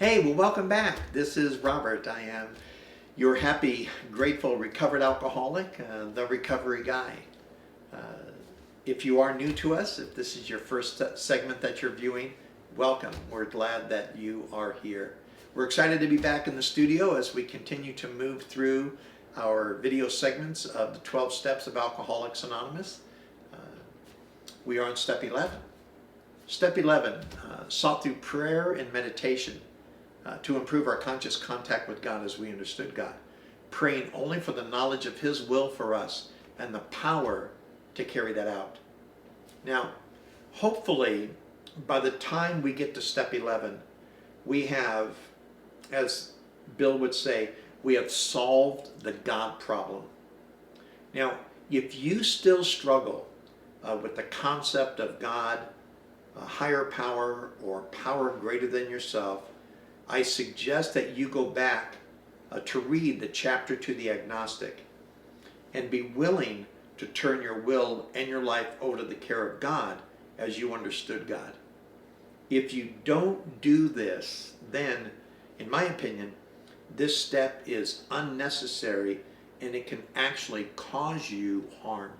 Hey, well, welcome back. This is Robert. I am your happy, grateful, recovered alcoholic, the recovery guy. Uh, if you are new to us, if this is your first segment that you're viewing, welcome. We're glad that you are here. We're excited to be back in the studio as we continue to move through our video segments of the 12 Steps of Alcoholics Anonymous. We are on Step 11. Step 11, sought through prayer and meditation. To improve our conscious contact with God as we understood God, praying only for the knowledge of His will for us and the power to carry that out. Now, hopefully, by the time we get to step 11, we have, as Bill would say, we have solved the God problem. Now, if you still struggle with the concept of God, a higher power, or power greater than yourself, I suggest that you go back to read the chapter to the agnostic and be willing to turn your will and your life over to the care of God as you understood God. If you don't do this, then, in my opinion, this step is unnecessary and it can actually cause you harm.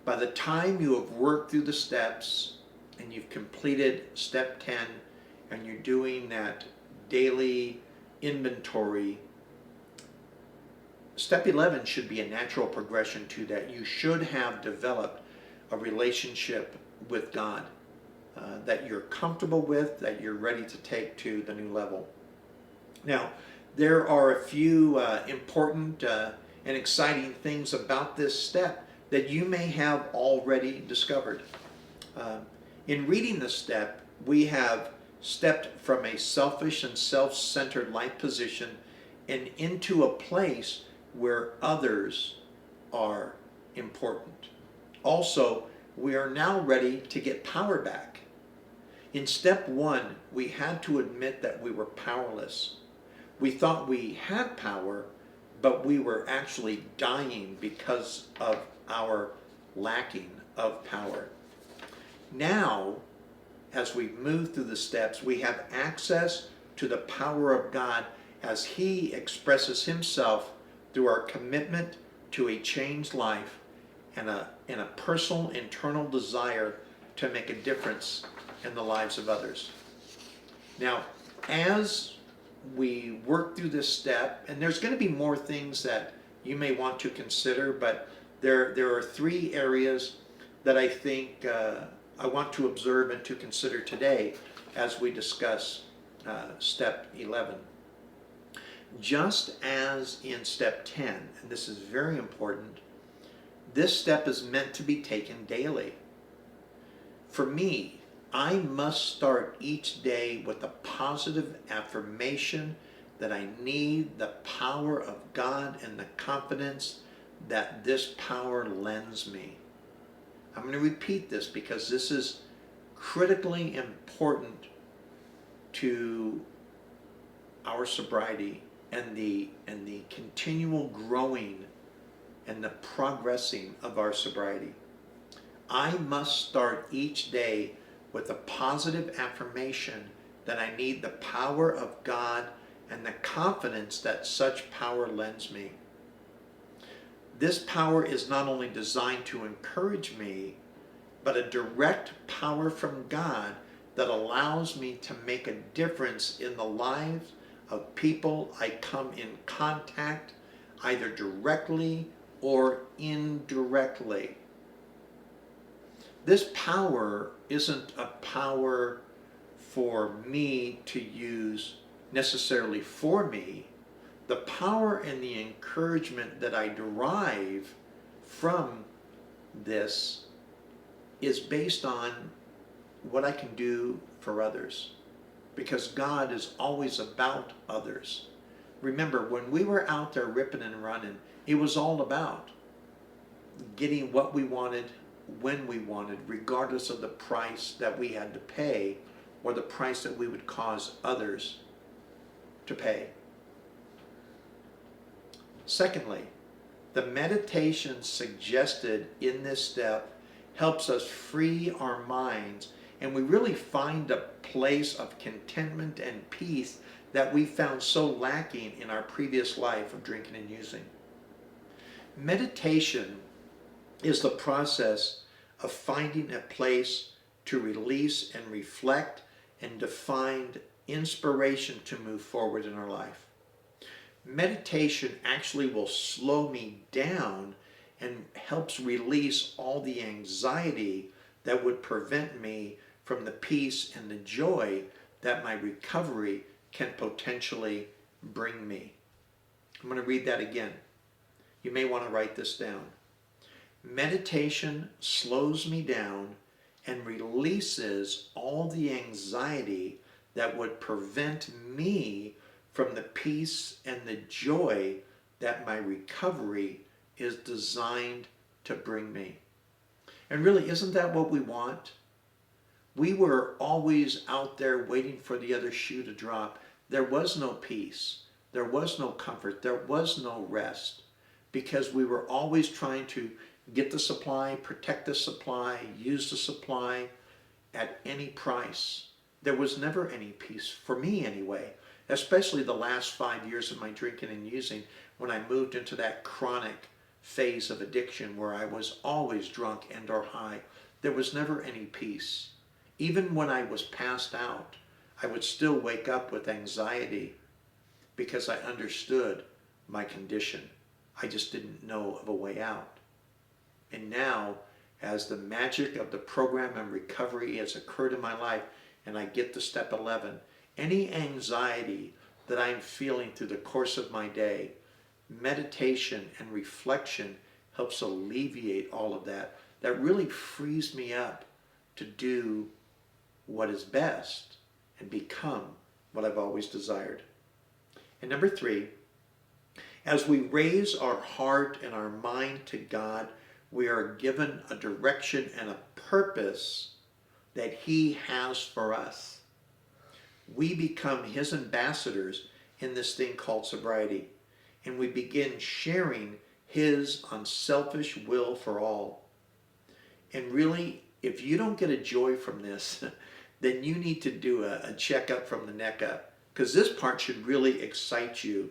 By the time you have worked through the steps and you've completed step 10, and you're doing that daily inventory, step 11 should be a natural progression to that. You should have developed a relationship with God that you're comfortable with, that you're ready to take to the new level. Now, there are a few important and exciting things about this step that you may have already discovered. In reading this step, we have stepped from a selfish and self-centered life position and into a place where others are important. Also, we are now ready to get power back. In step 1, we had to admit that we were powerless. We thought we had power, but we were actually dying because of our lacking of power. Now, as we move through the steps, we have access to the power of God as He expresses Himself through our commitment to a changed life and a personal internal desire to make a difference in the lives of others. Now, as we work through this step, and there's going to be more things that you may want to consider, but there are 3 areas that I think I want to observe and to consider today as we discuss step 11. Just as in step 10, and this is very important, this step is meant to be taken daily. For me, I must start each day with a positive affirmation that I need the power of God and the confidence that this power lends me. I'm going to repeat this because this is critically important to our sobriety and the continual growing and the progressing of our sobriety. I must start each day with a positive affirmation that I need the power of God and the confidence that such power lends me. This power is not only designed to encourage me, but a direct power from God that allows me to make a difference in the lives of people I come in contact, either directly or indirectly. This power isn't a power for me to use necessarily for me. The power and the encouragement that I derive from this is based on what I can do for others, because God is always about others. Remember, when we were out there ripping and running, it was all about getting what we wanted, when we wanted, regardless of the price that we had to pay or the price that we would cause others to pay. Secondly, the meditation suggested in this step helps us free our minds and we really find a place of contentment and peace that we found so lacking in our previous life of drinking and using. Meditation is the process of finding a place to release and reflect and to find inspiration to move forward in our life. Meditation actually will slow me down and helps release all the anxiety that would prevent me from the peace and the joy that my recovery can potentially bring me. I'm going to read that again. You may want to write this down. Meditation slows me down and releases all the anxiety that would prevent me from the peace and the joy that my recovery is designed to bring me. And really, isn't that what we want? We were always out there waiting for the other shoe to drop. There was no peace. There was no comfort. There was no rest, because we were always trying to get the supply, protect the supply, use the supply at any price. There was never any peace, for me anyway, especially the last 5 years of my drinking and using, when I moved into that chronic phase of addiction where I was always drunk and or high. There was never any peace. Even when I was passed out, I would still wake up with anxiety because I understood my condition. I just didn't know of a way out. And now, as the magic of the program and recovery has occurred in my life, and I get to step 11, any anxiety that I'm feeling through the course of my day, meditation and reflection helps alleviate all of that. That really frees me up to do what is best and become what I've always desired. And number 3, as we raise our heart and our mind to God, we are given a direction and a purpose that He has for us. We become His ambassadors in this thing called sobriety, and we begin sharing His unselfish will for all. And really, if you don't get a joy from this, then you need to do a checkup from the neck up, because this part should really excite you.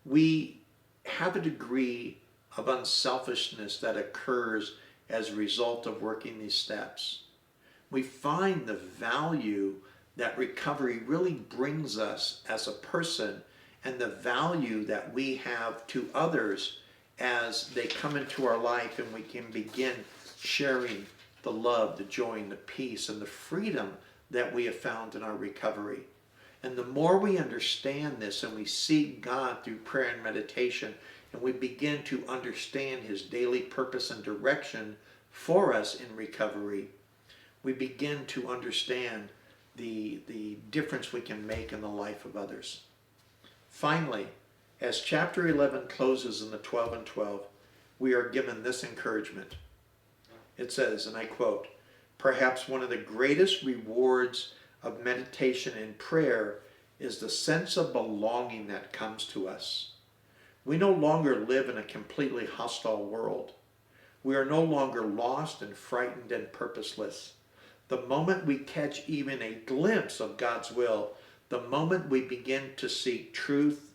We have a degree of unselfishness that occurs as a result of working these steps. We find the value that recovery really brings us as a person, and the value that we have to others as they come into our life, and we can begin sharing the love, the joy, and the peace, and the freedom that we have found in our recovery. And the more we understand this and we seek God through prayer and meditation, and we begin to understand His daily purpose and direction for us in recovery, we begin to understand the difference we can make in the life of others. Finally, as chapter 11 closes in the 12 and 12, we are given this encouragement. It says, and I quote, "Perhaps one of the greatest rewards of meditation and prayer is the sense of belonging that comes to us. We no longer live in a completely hostile world. We are no longer lost and frightened and purposeless. The moment we catch even a glimpse of God's will, the moment we begin to seek truth,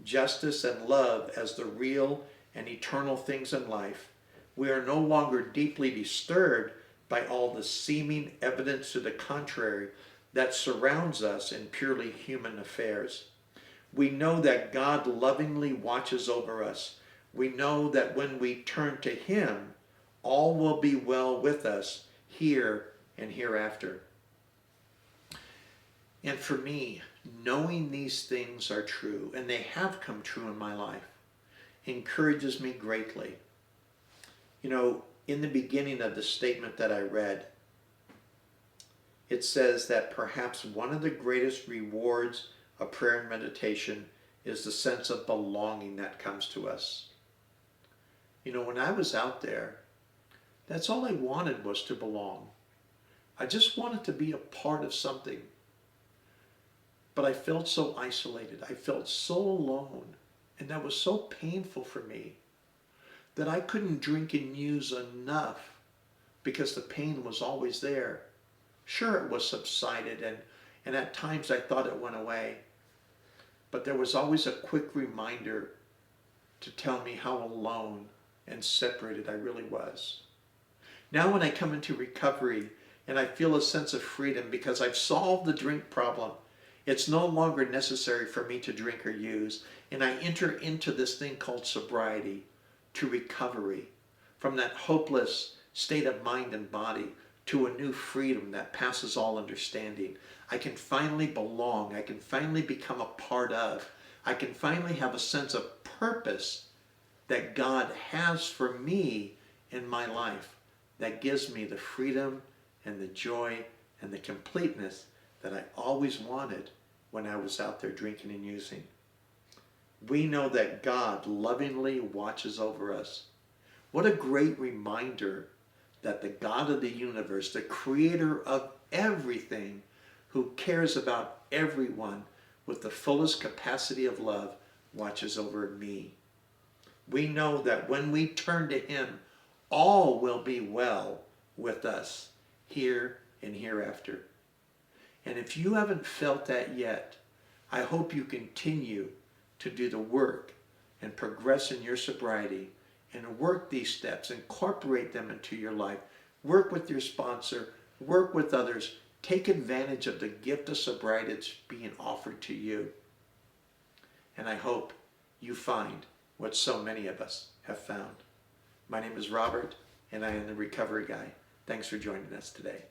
justice, and love as the real and eternal things in life, we are no longer deeply disturbed by all the seeming evidence to the contrary that surrounds us in purely human affairs. We know that God lovingly watches over us. We know that when we turn to Him, all will be well with us here and hereafter." And for me, knowing these things are true, and they have come true in my life, encourages me greatly. You know, in the beginning of the statement that I read, it says that perhaps one of the greatest rewards of prayer and meditation is the sense of belonging that comes to us. You know, when I was out there, that's all I wanted, was to belong. I just wanted to be a part of something. But I felt so isolated. I felt so alone. And that was so painful for me that I couldn't drink and use enough because the pain was always there. Sure, it was subsided, and at times I thought it went away, but there was always a quick reminder to tell me how alone and separated I really was. Now when I come into recovery and I feel a sense of freedom because I've solved the drink problem, it's no longer necessary for me to drink or use, and I enter into this thing called sobriety, to recovery, from that hopeless state of mind and body to a new freedom that passes all understanding. I can finally belong. I can finally become a part of. I can finally have a sense of purpose that God has for me in my life, that gives me the freedom and the joy and the completeness that I always wanted when I was out there drinking and using. We know that God lovingly watches over us. What a great reminder that the God of the universe, the creator of everything, who cares about everyone with the fullest capacity of love, watches over me. We know that when we turn to him, all will be well with us here and hereafter. And if you haven't felt that yet, I hope you continue to do the work and progress in your sobriety and work these steps, incorporate them into your life. Work with your sponsor, work with others. Take advantage of the gift of sobriety that's being offered to you. And I hope you find what so many of us have found. My name is Robert, and I am the Recovery Guy. Thanks for joining us today.